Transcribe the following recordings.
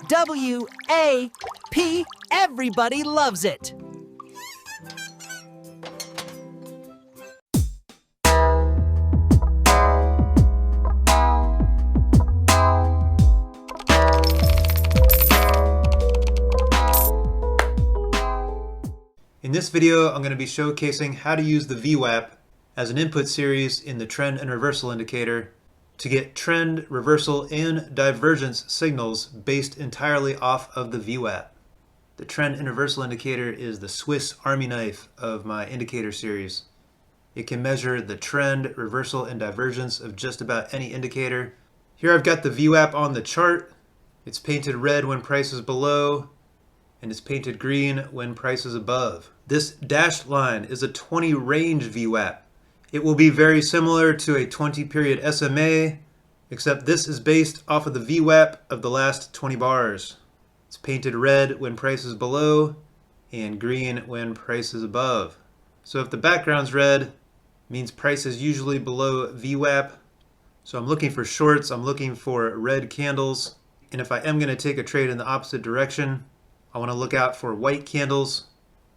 VWAP. Everybody loves it. In this video, I'm going to be showcasing how to use the VWAP as an input series in the trend and reversal indicator to get trend, reversal, and divergence signals based entirely off of the VWAP. The trend and reversal indicator is the Swiss Army knife of my indicator series. It can measure the trend, reversal, and divergence of just about any indicator. Here I've got the VWAP on the chart. It's painted red when price is below, and it's painted green when price is above. This dashed line is a 20 range VWAP. It will be very similar to a 20 period SMA, except this is based off of the VWAP of the last 20 bars. It's painted red when price is below and green when price is above. So if the background's red, it means price is usually below VWAP. So I'm looking for shorts, I'm looking for red candles, and if I am going to take a trade in the opposite direction, I want to look out for white candles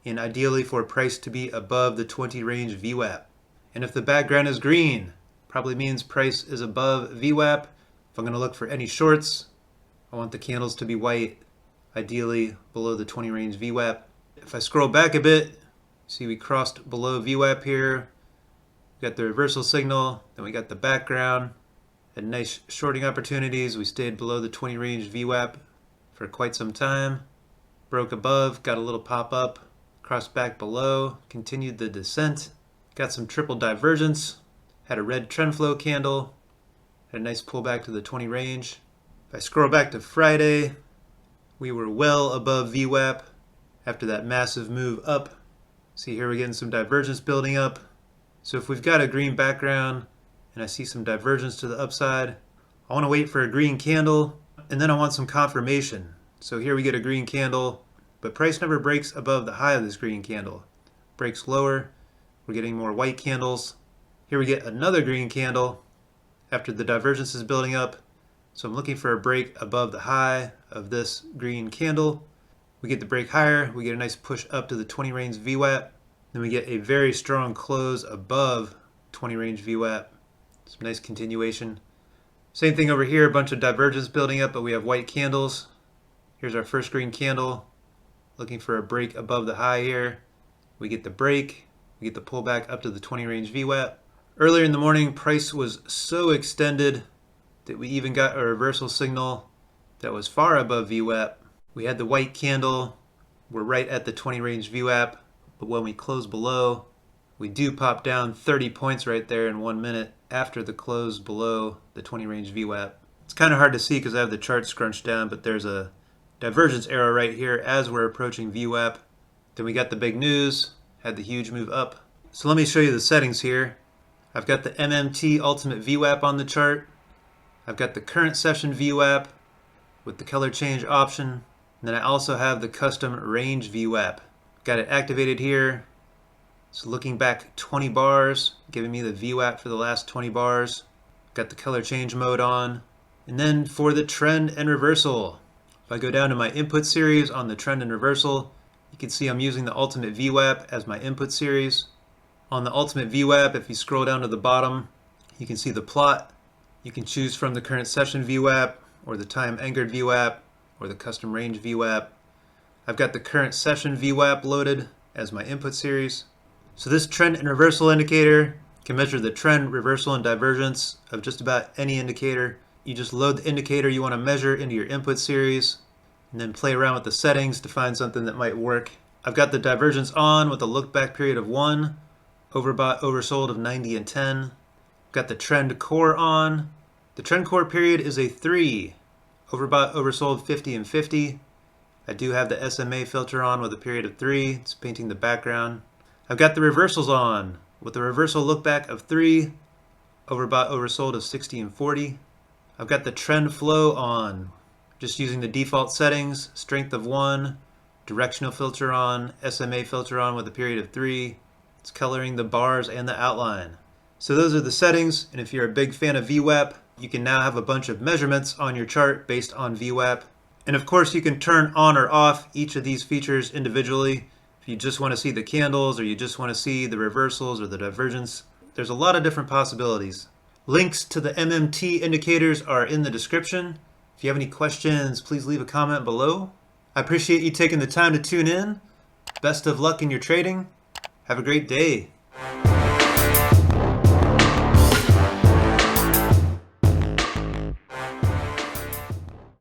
and ideally for price to be above the 20 range VWAP. And if the background is green, probably means price is above VWAP. If I'm going to look for any shorts, I want the candles to be white, ideally below the 20 range VWAP. If I scroll back a bit, see we crossed below VWAP here. We got the reversal signal, then we got the background. Had nice shorting opportunities. We stayed below the 20 range VWAP for quite some time. Broke above, got a little pop up, crossed back below, continued the descent, got some triple divergence, had a red trend flow candle, had a nice pullback to the 20 range. If I scroll back to Friday, we were well above VWAP after that massive move up. See here we're getting some divergence building up. So if we've got a green background and I see some divergence to the upside, I want to wait for a green candle and then I want some confirmation. So here we get a green candle, but price never breaks above the high of this green candle. Breaks lower, we're getting more white candles. Here we get another green candle after the divergence is building up. So I'm looking for a break above the high of this green candle. We get the break higher, we get a nice push up to the 20 range VWAP. Then we get a very strong close above 20 range VWAP. Some nice continuation. Same thing over here, a bunch of divergence building up, but we have white candles. Here's our first green candle. Looking for a break above the high here. We get the break. We get the pullback up to the 20 range VWAP. Earlier in the morning, price was so extended that we even got a reversal signal that was far above VWAP. We had the white candle. We're right at the 20 range VWAP. But when we close below, we do pop down 30 points right there in 1 minute after the close below the 20 range VWAP. It's kind of hard to see because I have the chart scrunched down, but there's a divergence arrow right here as we're approaching VWAP. Then we got the big news, had the huge move up. So let me show you the settings here. I've got the MMT Ultimate VWAP on the chart. I've got the current session VWAP with the color change option. And then I also have the custom range VWAP. Got it activated here. So looking back 20 bars, giving me the VWAP for the last 20 bars. Got the color change mode on. And then for the trend and reversal, if I go down to my input series on the trend and reversal, you can see I'm using the Ultimate VWAP as my input series. On the Ultimate VWAP, if you scroll down to the bottom, you can see the plot. You can choose from the current session VWAP, or the time anchored VWAP, or the custom range VWAP. I've got the current session VWAP loaded as my input series. So this trend and reversal indicator can measure the trend, reversal, and divergence of just about any indicator. You just load the indicator you want to measure into your input series and then play around with the settings to find something that might work. I've got the divergence on with a look back period of 1, overbought, oversold of 90 and 10. Got the trend core on. The trend core period is a 3, overbought, oversold 50 and 50. I do have the SMA filter on with a period of 3. It's painting the background. I've got the reversals on with a reversal look back of 3, overbought, oversold of 60 and 40. I've got the trend flow on, just using the default settings, strength of 1, directional filter on, SMA filter on with a period of 3. It's coloring the bars and the outline. So those are the settings, and if you're a big fan of VWAP, you can now have a bunch of measurements on your chart based on VWAP. And of course, you can turn on or off each of these features individually. If you just want to see the candles, or you just want to see the reversals or the divergence, there's a lot of different possibilities. Links to the MMT indicators are in the description. If you have any questions, please leave a comment below. I appreciate you taking the time to tune in. Best of luck in your trading. Have a great day.